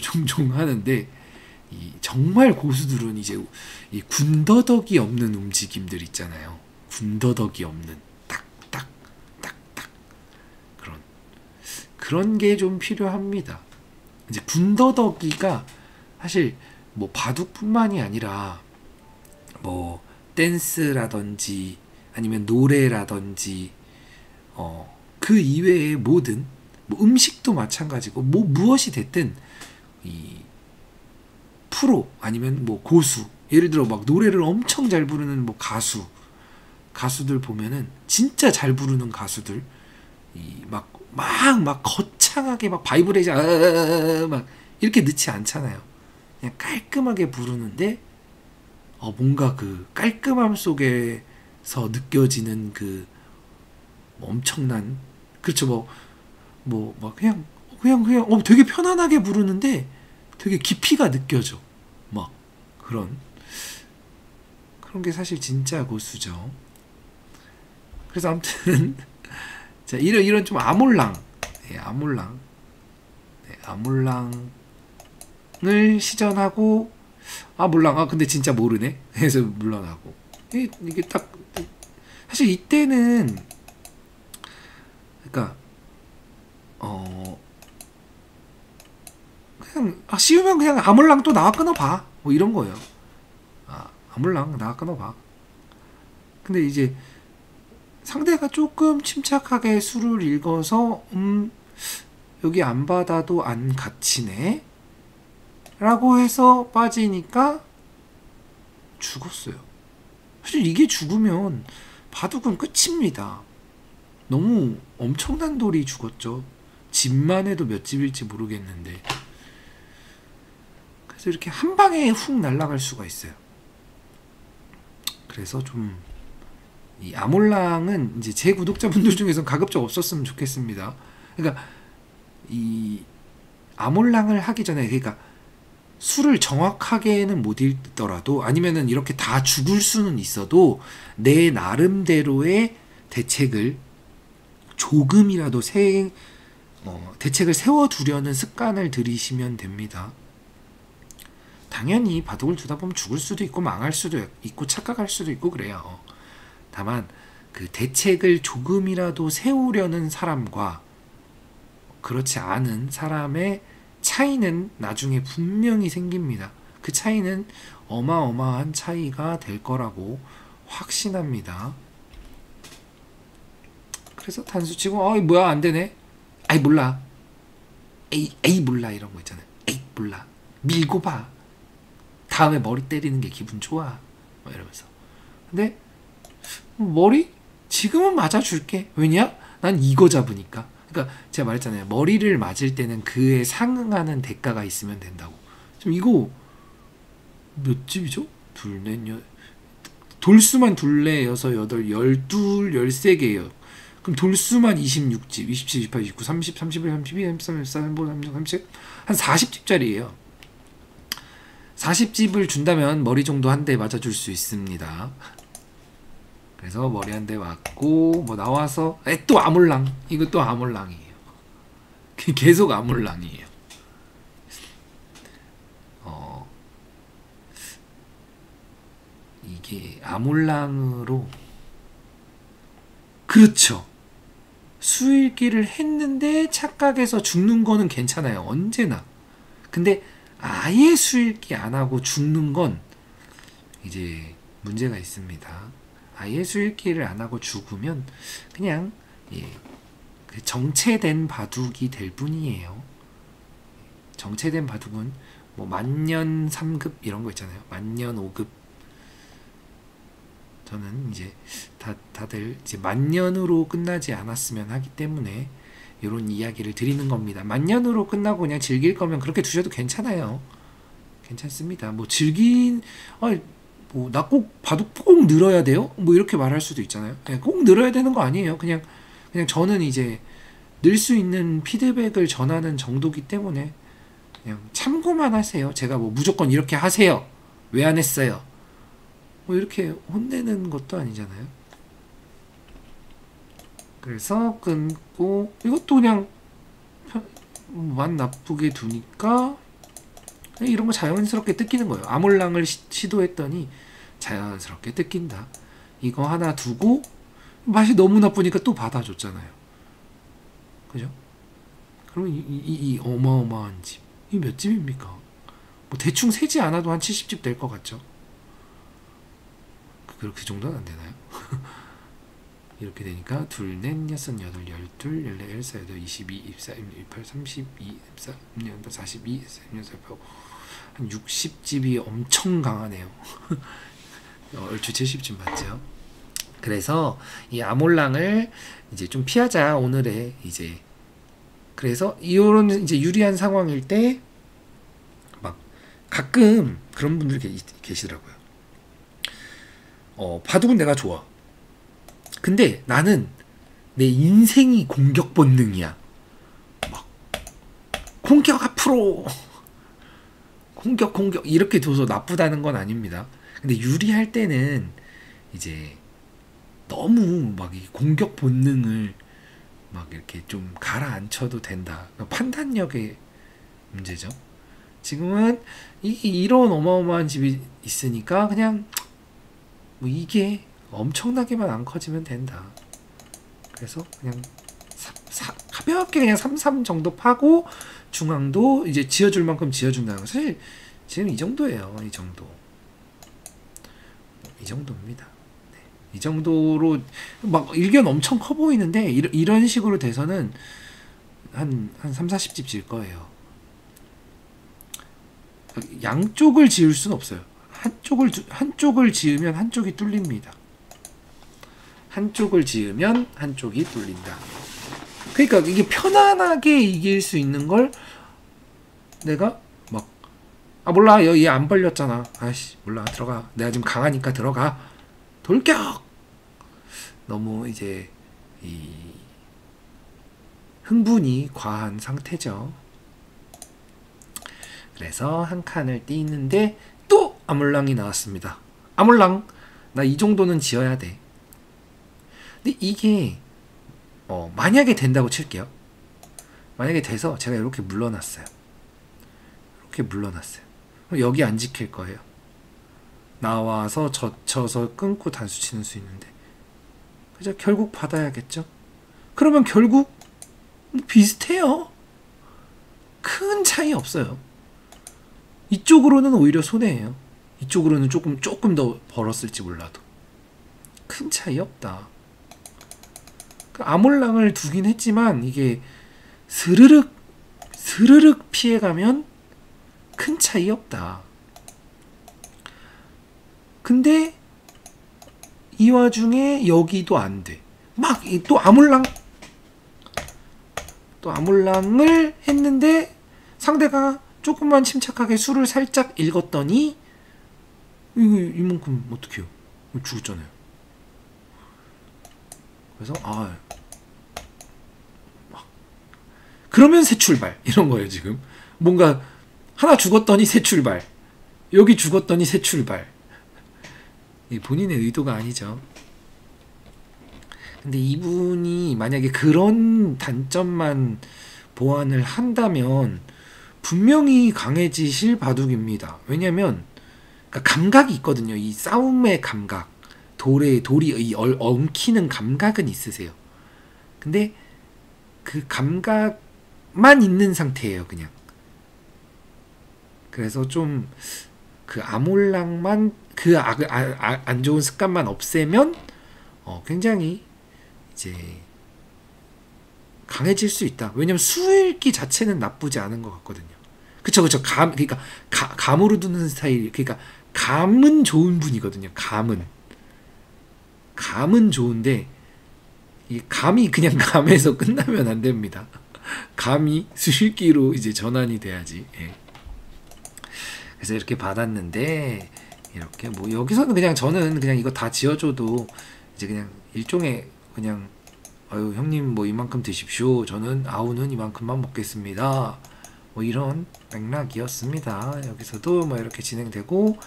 종종 하는데, 정말 고수들은 이제 이 군더더기 없는 움직임들 있잖아요. 군더더기 없는 딱딱 딱딱 그런 게 좀 필요합니다. 이제 군더더기가 사실 뭐 바둑뿐만이 아니라 뭐 댄스라든지 아니면 노래라든지 그 이외의 모든 뭐 음식도 마찬가지고, 뭐 무엇이 됐든 이 프로 아니면 뭐 고수, 예를 들어 막 노래를 엄청 잘 부르는 뭐 가수들 보면은 진짜 잘 부르는 가수들 막 거창하게 막 바이브레이션 막 이렇게 넣지 않잖아요. 그냥 깔끔하게 부르는데 뭔가 그 깔끔함 속에서 느껴지는 그 엄청난, 그렇죠. 막 그냥 되게 편안하게 부르는데 되게 깊이가 느껴져. 막 그런 게 사실 진짜 고수죠. 그래서 아무튼 자, 이런 좀 아몰랑, 아몰랑을 시전하고, 몰랑, 근데 진짜 모르네 해서 물러나고. 이게 딱 사실 이때는 그러니까 그냥 씌우면 그냥 아몰랑 또 나와 끊어봐 뭐 이런 거예요. 아몰랑 나와 끊어봐. 근데 이제 상대가 조금 침착하게 수를 읽어서 여기 안 받아도 안 갇히네 라고 해서 빠지니까 죽었어요. 사실 이게 죽으면 바둑은 끝입니다. 너무 엄청난 돌이 죽었죠. 집만 해도 몇 집일지 모르겠는데. 그래서 이렇게 한 방에 훅 날아갈 수가 있어요. 그래서 좀 이 아몰랑은 이제 제 구독자분들 중에서 가급적 없었으면 좋겠습니다. 그러니까 이 아몰랑을 하기 전에, 그러니까 수를 정확하게는 못 읽더라도, 아니면은 이렇게 다 죽을 수는 있어도 내 나름대로의 대책을 조금이라도 대책을 세워두려는 습관을 들이시면 됩니다. 당연히 바둑을 두다 보면 죽을 수도 있고 망할 수도 있고 착각할 수도 있고 그래요. 다만 그 대책을 조금이라도 세우려는 사람과 그렇지 않은 사람의 차이는 나중에 분명히 생깁니다. 그 차이는 어마어마한 차이가 될 거라고 확신합니다. 그래서 단수치고 뭐야 안 되네. 아이 몰라. 에이 몰라 이런 거 있잖아요. 에이 몰라. 밀고 봐. 다음에 머리 때리는 게 기분 좋아. 뭐 이러면서. 근데 머리 지금은 맞아줄게. 왜냐? 난 이거 잡으니까. 그러니까 제가 말했잖아요. 머리를 맞을 때는 그에 상응하는 대가가 있으면 된다고. 지금 이거 몇 집이죠? 둘, 넷, 돌수만 둘레, 여섯, 여덟, 12, 13개예요. 그럼 돌수만 26집, 27, 28, 29, 30, 31, 32, 33, 34, 35, 36, 37, 한 40집짜리예요. 40집을 준다면 머리 정도 한 대 맞아줄 수 있습니다. 그래서 머리 한 대 맞고 뭐 나와서 또 아몰랑. 이거 또 아몰랑이에요. 계속 아몰랑이에요. 이게 아몰랑으로, 그렇죠. 수읽기를 했는데 착각해서 죽는 거는 괜찮아요. 언제나. 근데 아예 수읽기 안 하고 죽는 건 이제 문제가 있습니다. 아예 수읽기를 안 하고 죽으면 그냥 그 정체된 바둑이 될 뿐이에요. 정체된 바둑은 뭐 만년 3급 이런 거 있잖아요. 만년 5급. 저는 이제 다들 이제 만년으로 끝나지 않았으면 하기 때문에 이런 이야기를 드리는 겁니다. 만년으로 끝나고 그냥 즐길 거면 그렇게 두셔도 괜찮아요. 괜찮습니다. 뭐 나 꼭 바둑 꼭 늘어야 돼요? 뭐 이렇게 말할 수도 있잖아요. 꼭 늘어야 되는 거 아니에요. 그냥 저는 이제 늘 수 있는 피드백을 전하는 정도기 때문에 그냥 참고만 하세요. 제가 뭐 무조건 이렇게 하세요. 왜 안 했어요? 뭐 이렇게 혼내는 것도 아니잖아요. 그래서 끊고 이것도 그냥 만 나쁘게 두니까 이런 거 자연스럽게 뜯기는 거예요. 아몰랑을 시도했더니 자연스럽게 뜯긴다. 이거 하나 두고 맛이 너무 나쁘니까 또 받아줬잖아요. 그죠? 그럼 이 어마어마한 집. 이 몇 집입니까? 뭐 대충 세지 않아도 한 70집 될 것 같죠? 그 정도는 안 되나요? 이렇게 되니까 둘, 넷, 여섯, 여덟, 열둘, 열네, 열사, 여덟, 22, 24, 28, 32, 24, 32, 42, 43, 한 60집이 엄청 강하네요. 얼추 70집 맞죠? 그래서 이 아몰랑을 이제 좀 피하자 오늘의 이제. 그래서 이런 이제 유리한 상황일 때 막 가끔 그런 분들 계시더라고요. 바둑은 내가 좋아. 근데 나는 내 인생이 공격 본능이야. 막 공격 앞으로 공격 이렇게 둬서 나쁘다는 건 아닙니다. 근데 유리할 때는 이제 너무 막 이 공격 본능을 막 이렇게 좀 가라앉혀도 된다. 그러니까 판단력의 문제죠. 지금은 이런 어마어마한 집이 있으니까 그냥 뭐 이게 엄청나게만 안 커지면 된다. 그래서 그냥 가볍게 그냥 3-3 정도 파고 중앙도 이제 지어줄 만큼 지어준다는 거. 사실 지금 이 정도예요. 이 정도입니다. 네. 이 정도로 막 일견 엄청 커 보이는데 이런 식으로 돼서는 한 3-40집 질 거예요. 양쪽을 지을 수는 없어요. 한쪽을 지으면 한쪽이 뚫립니다. 한쪽을 지으면 한쪽이 뚫린다. 그러니까 이게 편안하게 이길 수 있는 걸 내가 막 몰라 얘 안 벌렸잖아. 아이씨 몰라 들어가. 내가 지금 강하니까 들어가. 돌격. 너무 이제 흥분이 과한 상태죠. 그래서 한 칸을 띄는데 또 아몰랑이 나왔습니다. 아몰랑, 나 이 정도는 지어야 돼. 근데 이게 만약에 된다고 칠게요. 만약에 돼서 제가 이렇게 물러났어요. 이렇게 물러났어요. 그럼 여기 안 지킬 거예요. 나와서 젖혀서 끊고 단수 치는 수 있는데, 그죠? 결국 받아야겠죠. 그러면 결국 비슷해요. 큰 차이 없어요. 이쪽으로는 오히려 손해예요. 이쪽으로는 조금 더 벌었을지 몰라도 큰 차이 없다. 아몰랑을 두긴 했지만 이게 스르륵 피해가면 큰 차이 없다. 근데 이 와중에 여기도 안 돼. 막 또 아몰랑을 했는데 상대가 조금만 침착하게 수를 살짝 읽었더니 이만큼 어떡해요? 죽었잖아요. 그래서 그러면 새 출발 이런 거예요. 지금 뭔가 하나 죽었더니 새 출발, 여기 죽었더니 새 출발. 본인의 의도가 아니죠. 근데 이분이 만약에 그런 단점만 보완을 한다면 분명히 강해지실 바둑입니다. 왜냐면 그러니까 감각이 있거든요. 이 싸움의 감각, 돌이 엉키는 감각은 있으세요. 근데 그 감각만 있는 상태예요, 그냥. 그래서 좀 그 아몰랑만, 그 안 좋은 습관만 없애면 굉장히 이제 강해질 수 있다. 왜냐면 수읽기 자체는 나쁘지 않은 것 같거든요. 그쵸. 그러니까 감으로 두는 스타일, 그러니까 감은 좋은 분이거든요. 감은 좋은데 이 감이 그냥 감에서 끝나면 안 됩니다. 감이 수읽기로 이제 전환이 돼야지. 예. 그래서 이렇게 받았는데, 이렇게 뭐 여기서는 그냥 저는 그냥 이거 다 지어줘도 이제 그냥 일종의 그냥 아유 형님 뭐 이만큼 드십시오. 저는 아우는 이만큼만 먹겠습니다. 뭐 이런 맥락이었습니다. 여기서도 뭐 이렇게 진행되고,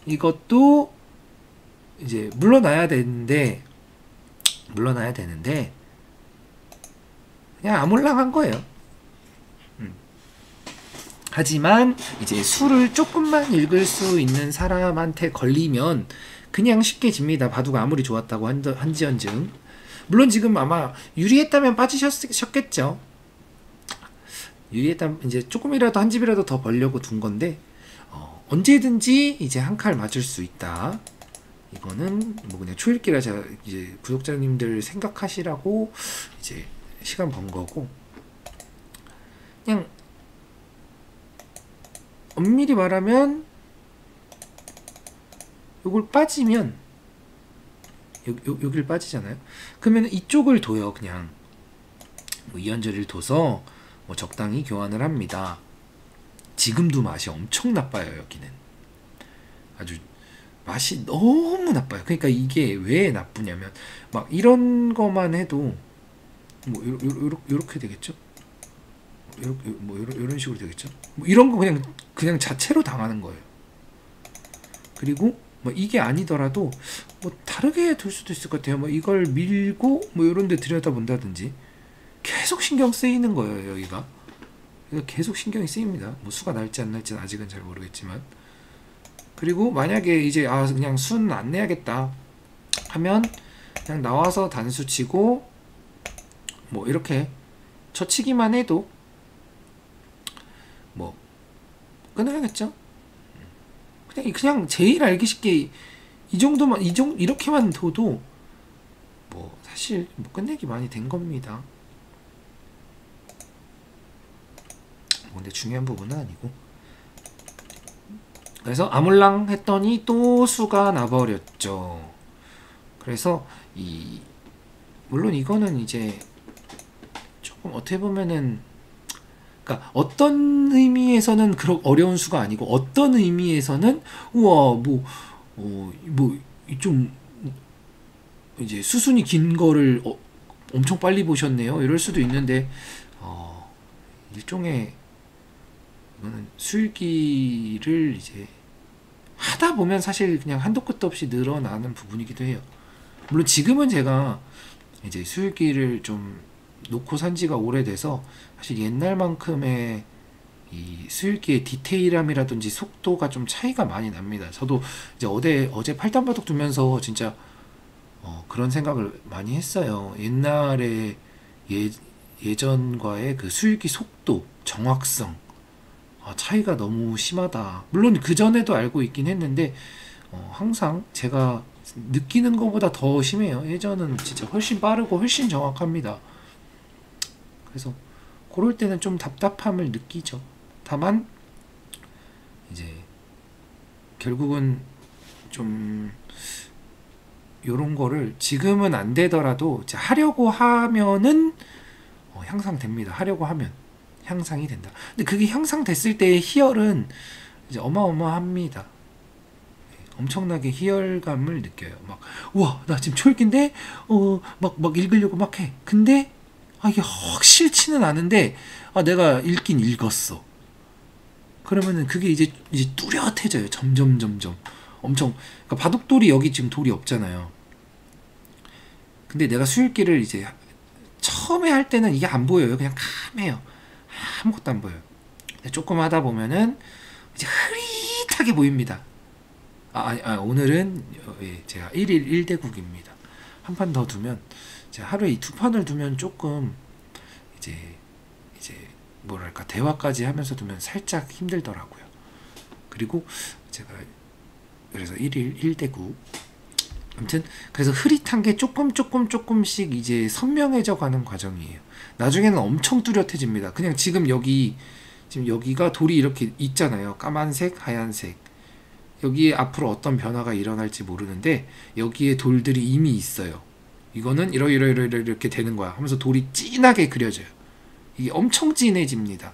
이것도 이제 물러나야 되는데 그냥 아몰랑한 거예요. 하지만 이제 수를 조금만 읽을 수 있는 사람한테 걸리면 그냥 쉽게 집니다. 바둑 아무리 좋았다고 한지언증. 물론 지금 아마 유리했다면 빠지셨겠죠. 유리했다면 이제 조금이라도 한 집이라도 더 벌려고 둔 건데 언제든지 이제 한 칼 맞을 수 있다. 이거는 뭐 그냥 초읽기라 제가 이제 구독자님들 생각하시라고 이제 시간 번 거고, 그냥 엄밀히 말하면 요걸 빠지면 여기를 빠지잖아요. 그러면 이쪽을 둬요. 그냥 뭐 이연저리를 둬서 뭐 적당히 교환을 합니다. 지금도 맛이 엄청 나빠요. 여기는 아주 맛이 너무 나빠요. 그러니까 이게 왜 나쁘냐면 막 이런 거만 해도 뭐 요렇게 되겠죠. 이런 식으로 되겠죠. 뭐 이런 거 그냥 자체로 당하는 거예요. 그리고 뭐 이게 아니더라도 뭐 다르게 둘 수도 있을 것 같아요. 뭐 이걸 밀고 뭐 이런 데 들여다본다든지 계속 신경 쓰이는 거예요. 여기가 계속 신경이 쓰입니다. 뭐 수가 날지 안 날지는 아직은 잘 모르겠지만. 그리고 만약에 이제 그냥 순 안 내야겠다 하면 그냥 나와서 단수 치고 뭐 이렇게 젖히기만 해도 뭐 끊어야겠죠. 그냥 제일 알기 쉽게 이 정도만 이렇게만 둬도 뭐 사실 뭐 끝내기 많이 된 겁니다. 근데 중요한 부분은 아니고. 그래서 아몰랑 했더니 또 수가 나버렸죠. 그래서 물론 이거는 이제 조금 어떻게 보면은, 그러니까 어떤 의미에서는 그렇게 어려운 수가 아니고 어떤 의미에서는 우와 좀 이제 수순이 긴 거를 엄청 빨리 보셨네요. 이럴 수도 있는데 일종의 이거는 수일기를 이제 하다 보면 사실 그냥 한도 끝도 없이 늘어나는 부분이기도 해요. 물론 지금은 제가 이제 수일기를 좀 놓고 산 지가 오래돼서 사실 옛날만큼의 이 수일기의 디테일함이라든지 속도가 좀 차이가 많이 납니다. 저도 이제 어제 팔단바둑 두면서 진짜 그런 생각을 많이 했어요. 옛날에 예전과의 그 수일기 속도, 정확성 차이가 너무 심하다. 물론 그 전에도 알고 있긴 했는데 항상 제가 느끼는 것보다 더 심해요. 예전은 진짜 훨씬 빠르고 훨씬 정확합니다. 그래서 그럴 때는 좀 답답함을 느끼죠. 다만 이제 결국은 좀 요런 거를 지금은 안 되더라도 이제 하려고 하면은 향상됩니다. 하려고 하면 향상이 된다. 근데 그게 향상됐을 때의 희열은 이제 어마어마합니다. 엄청나게 희열감을 느껴요. 막 우와 나 지금 초읽기인데 막 읽으려고 막 해. 근데 이게 확 싫지는 않은데 내가 읽긴 읽었어. 그러면은 그게 이제 뚜렷해져요. 점점 엄청. 그러니까 바둑돌이 여기 지금 돌이 없잖아요. 근데 내가 수읽기를 이제 처음에 할 때는 이게 안 보여요. 그냥 감해요. 아무것도 안 보여요. 조금 하다 보면은 이제 흐릿하게 보입니다. 오늘은 제가 1일 1대국입니다. 한 판 더 두면 제가 하루에 이 두 판을 두면 조금 이제 뭐랄까 대화까지 하면서 두면 살짝 힘들더라고요. 그리고 제가 그래서 1일 1대국 아무튼 그래서 흐릿한 게 조금씩 이제 선명해져 가는 과정이에요. 나중에는 엄청 뚜렷해집니다. 그냥 지금 여기가 돌이 이렇게 있잖아요. 까만색, 하얀색. 여기에 앞으로 어떤 변화가 일어날지 모르는데 여기에 돌들이 이미 있어요. 이거는 이렇게 되는 거야 하면서 돌이 진하게 그려져요. 이게 엄청 진해집니다.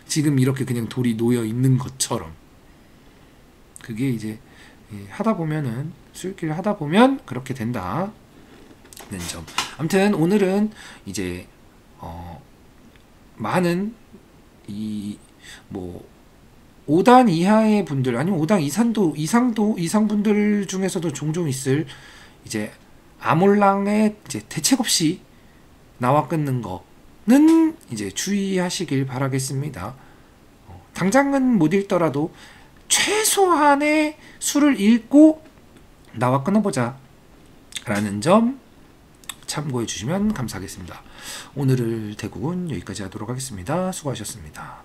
지금 이렇게 그냥 돌이 놓여 있는 것처럼. 그게 이제 하다 보면은 수익기를 하다 보면 그렇게 된다는 점. 아무튼 오늘은 이제 많은 이 뭐 5단 이하의 분들 아니면 5단 이상 분들 중에서도 종종 있을 이제 아몰랑의 이제 대책 없이 나와 끊는 거는 이제 주의하시길 바라겠습니다. 당장은 못 읽더라도 최소한의 수를 읽고 나와 끊어보자 라는 점 참고해 주시면 감사하겠습니다. 오늘의 대국은 여기까지 하도록 하겠습니다. 수고하셨습니다.